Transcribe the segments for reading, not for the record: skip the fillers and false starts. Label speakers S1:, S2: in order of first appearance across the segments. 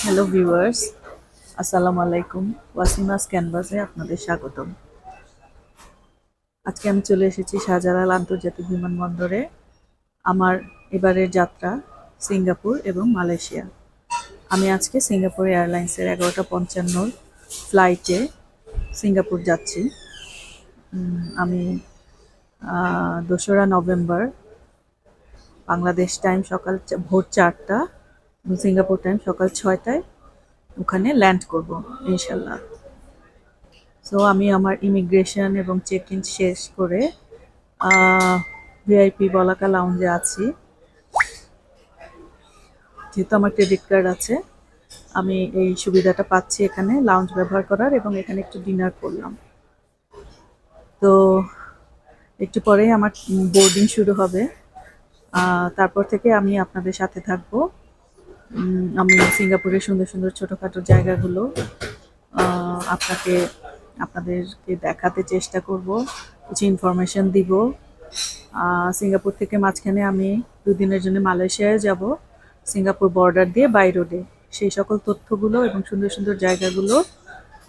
S1: Hello viewers, আসসালামু আলাইকুম। ওয়াসিমাস ক্যানভাসে আপনাদের স্বাগতম। আজকে আমি চলে এসেছি শাহজালাল আন্তর্জাতিক বিমানবন্দরে। আমার এবারের যাত্রা সিঙ্গাপুর এবং মালয়েশিয়া। আমি আজকে সিঙ্গাপুর এয়ারলাইন্সের 11:55 ফ্লাইটে সিঙ্গাপুর যাচ্ছি। আমি 2রা নভেম্বর বাংলাদেশ টাইম সকাল ভোর 4টা এবং সিঙ্গাপুর টাইম সকাল 6টায় ওখানে ল্যান্ড করব ইনশাল্লাহ। সো আমি আমার ইমিগ্রেশন এবং চেক ইন শেষ করে ভিআইপি বলাকা লাউঞ্জে আছি। যেহেতু আমার ক্রেডিট কার্ড আছে, আমি এই সুবিধাটা পাচ্ছি এখানে লাউঞ্জ ব্যবহার করার, এবং এখানে একটু ডিনার করলাম। তো একটু পরেই আমার বোর্ডিং শুরু হবে। তারপর থেকে আমি আপনাদের সাথে থাকবো। আমি সিঙ্গাপুরের সুন্দর সুন্দর ছোটোখাটো জায়গাগুলো আপনাদেরকে দেখাতে চেষ্টা করব, কিছু ইনফরমেশন দিব। সিঙ্গাপুর থেকে মাঝখানে আমি 2 দিনের জন্য মালয়েশিয়ায় যাব, সিঙ্গাপুর বর্ডার দিয়ে বাই রোডে। সেই সকল তথ্যগুলো এবং সুন্দর সুন্দর জায়গাগুলো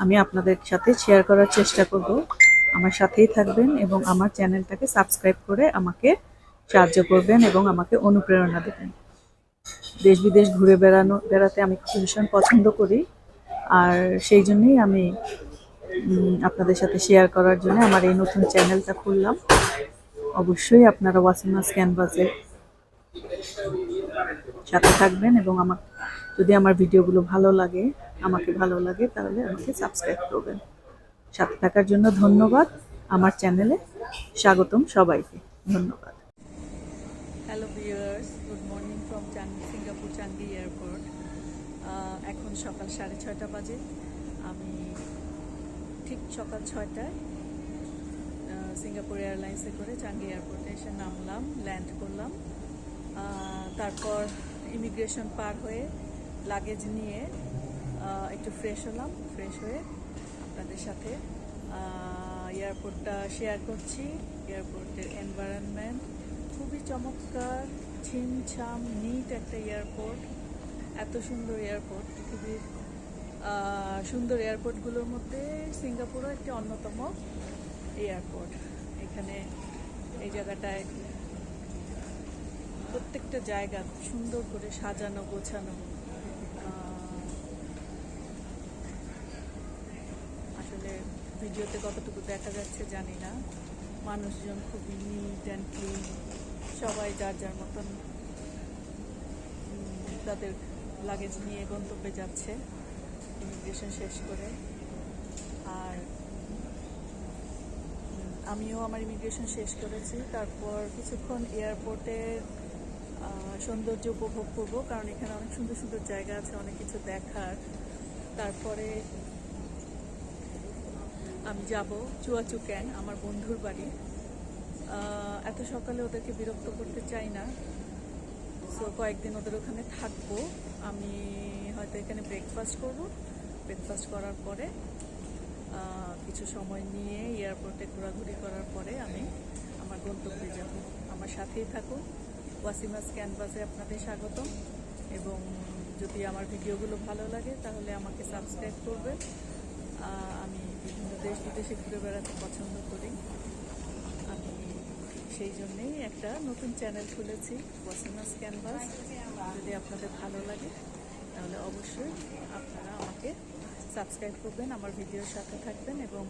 S1: আমি আপনাদের সাথে শেয়ার করার চেষ্টা করব। আমার সাথেই থাকবেন এবং আমার চ্যানেলটাকে সাবস্ক্রাইব করে আমাকে সাহায্য করবেন এবং আমাকে অনুপ্রেরণা দেবেন। দেশ বিদেশ ঘুরে বেড়াতে আমি ভীষণ পছন্দ করি, আর সেই জন্যই আমি আপনাদের সাথে শেয়ার করার জন্য আমার এই নতুন চ্যানেলটা খুললাম। অবশ্যই আপনারা ওয়াসিমাস ক্যানভাসের সাথে থাকবেন এবং যদি আমার ভিডিওগুলো আমাকে ভালো লাগে তাহলে আমাকে সাবস্ক্রাইব করবেন। সাথে থাকার জন্য ধন্যবাদ। আমার চ্যানেলে স্বাগতম সবাইকে। ধন্যবাদ। Hello viewers, good morning from Singapore Changi airport. এখন সকাল 6:30 বাজে। আমি ঠিক সকাল 6টায় সিঙ্গাপুর এয়ারলাইন্সে করে চাঙ্গি এয়ারপোর্টে এসে নামলাম, ল্যান্ড করলাম। তারপর ইমিগ্রেশন পার হয়ে লাগেজ নিয়ে একটু ফ্রেশ হলাম। ফ্রেশ হয়ে আপনাদের সাথে এয়ারপোর্টটা শেয়ার করছি। এয়ারপোর্টের এনভায়রনমেন্ট খুবই চমৎকার, ছিমছাম নিট একটা এয়ারপোর্ট। এত সুন্দর এয়ারপোর্ট, পৃথিবীর সুন্দর এয়ারপোর্টগুলোর মধ্যে সিঙ্গাপুরও একটি অন্যতম এয়ারপোর্ট। এখানে এই জায়গাটায় প্রত্যেকটা জায়গা সুন্দর করে সাজানো গোছানো। আসলে ভিডিওতে কতটুকু দেখা যাচ্ছে জানি না। মানুষজন খুবই নিট অ্যান্ড ক্লিন, সবাই যার যার মতন তাদের লাগেজ নিয়ে গন্তব্যে যাচ্ছে ইমিগ্রেশন শেষ করে। আর আমিও আমার ইমিগ্রেশন শেষ করেছি। তারপর কিছুক্ষণ এয়ারপোর্টের সৌন্দর্য উপভোগ করব, কারণ এখানে অনেক সুন্দর সুন্দর জায়গা আছে, অনেক কিছু দেখার। তারপরে আমি যাব চুয়াচুক্যাং, আমার বন্ধুর বাড়ি। এত সকালে ওদেরকে বিরক্ত করতে চাই না, সো কয়েকদিন ওদের ওখানে থাকবো। আমি হয়তো এখানে ব্রেকফাস্ট করব। ব্রেকফাস্ট করার পরে কিছু সময় নিয়ে এয়ারপোর্টে ঘোরাঘুরি করার পরে আমি আমার গন্তব্যে যাব। আমার সাথেই থাকুন। ওয়াসিমাস ক্যানভাসে আপনাদের স্বাগতম, এবং যদি আমার ভিডিওগুলো ভালো লাগে তাহলে আমাকে সাবস্ক্রাইব করবেন। আমি বিভিন্ন দেশ বিদেশে ঘুরে বেড়াতে পছন্দ করি। আমি সেই জন্যেই একটা নতুন চ্যানেল খুলেছি, ওয়াসিমাস ক্যানভাস। যদি আপনাদের ভালো লাগে তাহলে অবশ্যই আপনারা আমাকে সাবস্ক্রাইব করবেন, আমার ভিডিওর সাথে থাকবেন এবং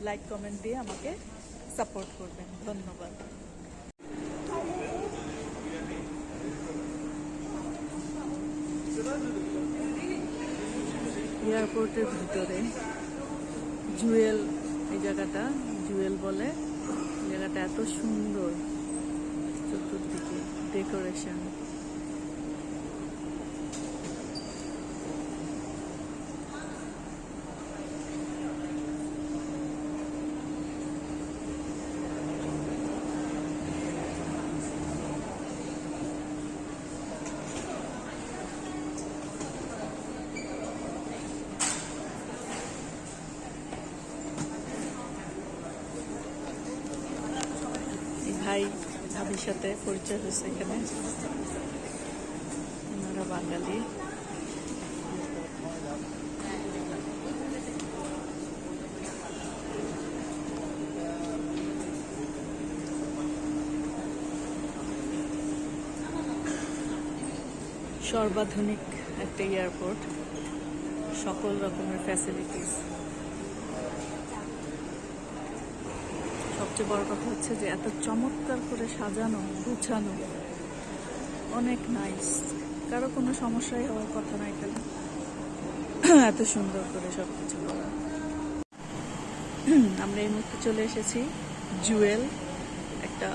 S1: লাইক কমেন্ট দিয়ে আমাকে সাপোর্ট করবেন। ধন্যবাদ। এয়ারপোর্টের ভিতরে জুয়েল, এই জায়গাটা জুয়েল বলে। জায়গাটা এত সুন্দর, চতুর্দিকে ডেকোরেশন। ভাই ভাবির সাথে পরিচয় হয়েছে এখানে, ওনারা বাঙালি। সর্বাধুনিক একটা এয়ারপোর্ট, সকল রকমের ফ্যাসিলিটিস। সবচেয়ে বড় কথা হচ্ছে যে এত চমৎকার করে সাজানো গুছানো, অনেক নাইস। কারো কোনো সমস্যাই হওয়ার কথা না এখানে, এত সুন্দর করে সবকিছু করা। আমরা এই মুহূর্তে চলে এসেছি জুয়েল, একটা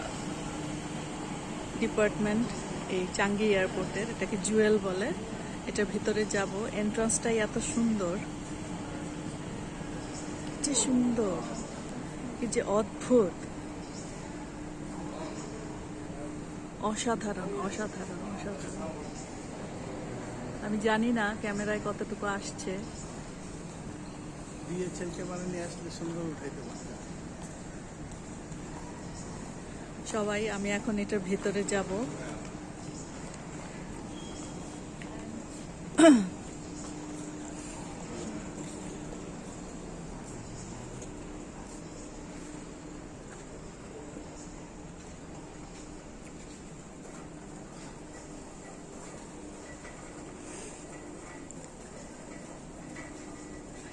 S1: ডিপার্টমেন্ট এই চাঙ্গি এয়ারপোর্টের, এটাকে জুয়েল বলে। এটার ভিতরে যাব, এন্ট্রান্সটাই এত সুন্দর, কি সুন্দর, কি যে অদ্ভুত, অসাধারণ অসাধারণ অসাধারণ। আমি জানি না ক্যামেরায় কতটুকু আসছে। সবাই, আমি এখন এটার ভিতরে যাব।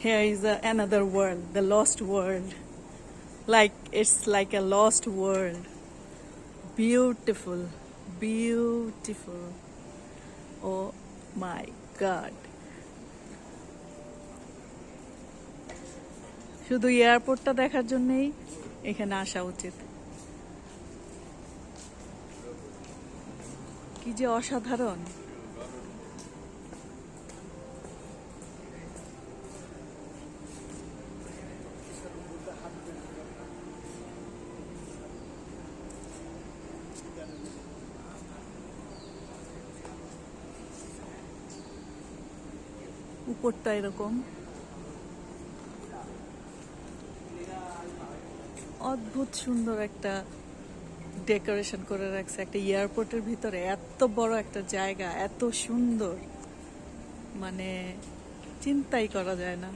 S1: Here is another world, the lost world. Like it's like a lost world. Beautiful, beautiful. Oh my God. শুধু এয়ারপোর্টটা দেখার জন্যই এখানে আসা উচিত। কি যে অসাধারণ। উপরটা এরকম অদ্ভুত সুন্দর একটা ডেকোরেশন করে রাখছে একটা এয়ারপোর্টের ভিতরে। এত বড় একটা জায়গা, এত সুন্দর, মানে চিন্তাই করা যায় না।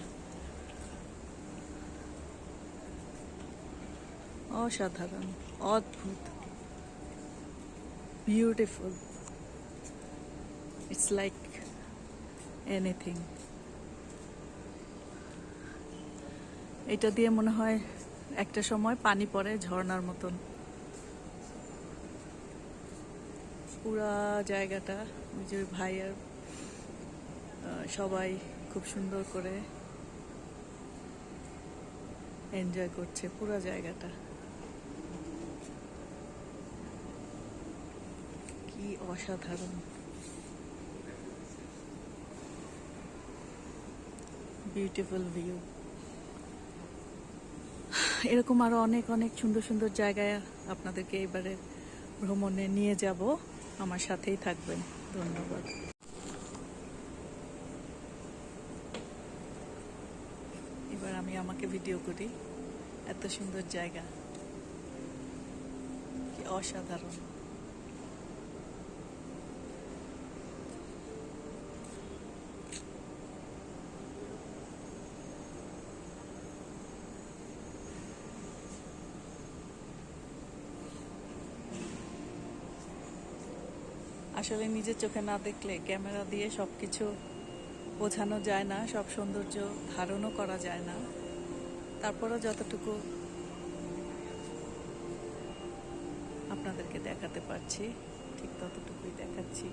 S1: অসাধারণ, অদ্ভুত, বিউটিফুল। It's like anything. এটা দিয়ে মনে হয় একটা সময় পানি পড়ে ঝর্ণার মতন। পুরা জায়গাটা ওই যে ভাই আর সবাই খুব সুন্দর করে এনজয় করছে পুরা জায়গাটা। কি অসাধারণ, বিউটিফুল ভিউ। এরকম আরো অনেক অনেক সুন্দর সুন্দর জায়গায় আপনাদেরকে এবারে ভ্রমণে নিয়ে যাব, আমার সাথেই থাকবেন। ধন্যবাদ। এবার আমি আমাকে ভিডিও করি। এত সুন্দর জায়গা, কি অসাধারণ। আসলে নিজের চোখে না দেখলে ক্যামেরা দিয়ে সবকিছু বোঝানো যায় না, সব সৌন্দর্য ধারণও করা যায় না। তারপরও যতটুকু আপনাদেরকে দেখাতে পারছি ঠিক ততটুকুই দেখাচ্ছি।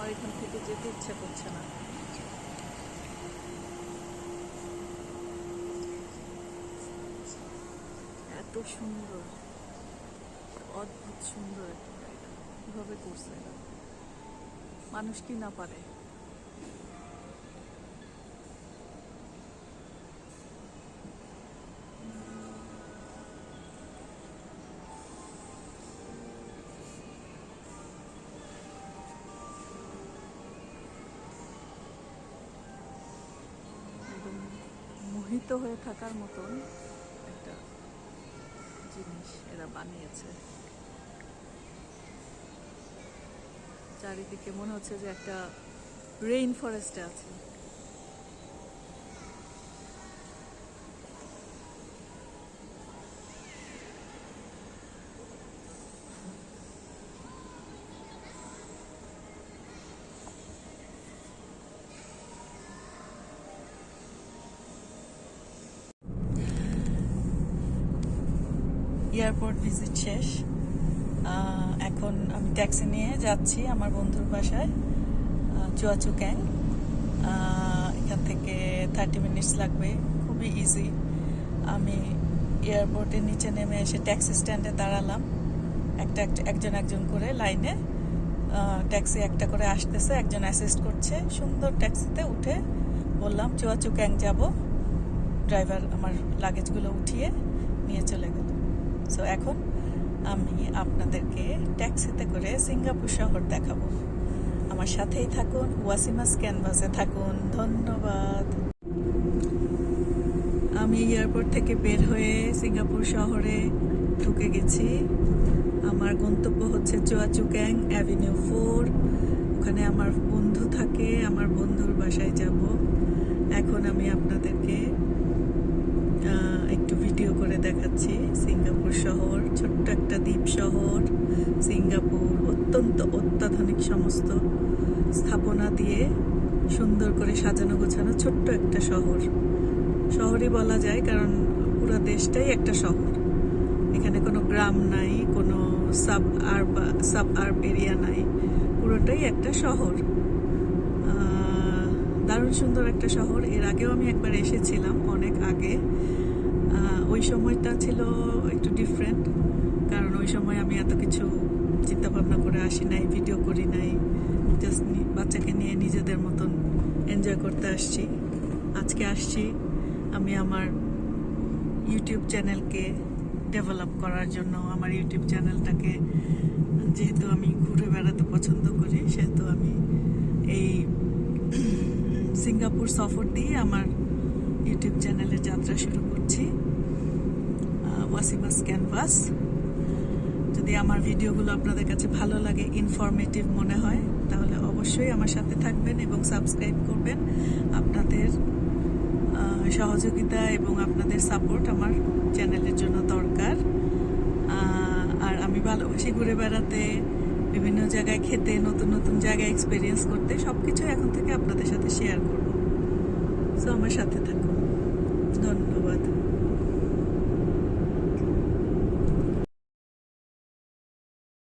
S1: আমার এখান থেকে যেতে ইচ্ছে করছে না। এত সুন্দর, অদ্ভুত সুন্দর একটা জায়গা। কিভাবে করছে এটা, মানুষ কি না পারে। একদম মোহিত হয়ে থাকার মতন একটা জিনিস এরা বানিয়েছে। চারিদিকে মনে হচ্ছে যে একটা রেইন ফরেস্টে আছে। এয়ারপোর্ট ভিজিট শেষ। এখন আমি ট্যাক্সি নিয়ে যাচ্ছি আমার বন্ধুর বাসায়, চুয়াচুক্যাং। এখান থেকে 30 মিনিটস লাগবে, খুবই ইজি। আমি এয়ারপোর্টের নিচে নেমে এসে ট্যাক্সি স্ট্যান্ডে দাঁড়ালাম। একজন করে লাইনে ট্যাক্সি একটা করে আসতেছে, একজন অ্যাসিস্ট করছে। সুন্দর ট্যাক্সিতে উঠে বললাম চুয়াচুক্যাং যাব। ড্রাইভার আমার লাগেজগুলো উঠিয়ে নিয়ে চলে গেল। সো এখন আমি আপনাদেরকে ট্যাক্সিতে করে সিঙ্গাপুর শহর দেখাবো। আমার সাথেই থাকুন, ওয়াসিমাস ক্যানভাসে থাকুন। ধন্যবাদ। আমি এয়ারপোর্ট থেকে বের হয়ে সিঙ্গাপুর শহরে ঢুকে গেছি। আমার গন্তব্য হচ্ছে চুয়াচুক্যাং অ্যাভিনিউ 4। ওখানে আমার বন্ধু থাকে, আমার বন্ধুর বাসায় যাব। এখন আমি আপনাদেরকে একটু ভিডিও করে দেখাচ্ছি সিঙ্গাপুর শহর। ছোট্ট একটা দ্বীপ শহর সিঙ্গাপুর, অত্যন্ত অত্যাধুনিক সমস্ত স্থাপনা দিয়ে সুন্দর করে সাজানো গোছানো ছোট্ট একটা শহরই বলা যায়, কারণ পুরো দেশটাই একটা শহর। এখানে কোনো গ্রাম নাই, কোনো সাব আর্ব এরিয়া নাই, পুরোটাই একটা শহর। দারুণ সুন্দর একটা শহর। এর আগেও আমি একবার এসেছিলাম, অনেক আগে। ওই সময়টা ছিল একটু ডিফারেন্ট, কারণ ওই সময় আমি এত কিছু চিন্তা ভাবনা করে আসি নাই, ভিডিও করি নাই। জাস্ট বাচ্চাকে নিয়ে নিজেদের মতন এনজয় করতে আসছি। আজকে আসছি আমি আমার ইউটিউব চ্যানেলকে ডেভেলপ করার জন্য। আমার ইউটিউব চ্যানেলটাকে, যেহেতু আমি ঘুরে বেড়াতে পছন্দ করি, সেহেতু আমি এই সিঙ্গাপুর সফর দিয়ে আমার ইউটিউব চ্যানেলের যাত্রা শুরু করছি, ওয়াসিমাস ক্যানভাস। যদি আমার ভিডিওগুলো আপনাদের কাছে ভালো লাগে, ইনফরমেটিভ মনে হয়, তাহলে অবশ্যই আমার সাথে থাকবেন এবং সাবস্ক্রাইব করবেন। আপনাদের সহযোগিতা এবং আপনাদের সাপোর্ট আমার চ্যানেলের জন্য দরকার। আর আমি ভালোবাসি ঘুরে বেড়াতে, বিভিন্ন জায়গায় খেতে, নতুন নতুন জায়গায় এক্সপিরিয়েন্স করতে। সব কিছু এখন থেকে আপনাদের সাথে শেয়ার করব। সো আমার সাথে থাকুন। ধন্যবাদ।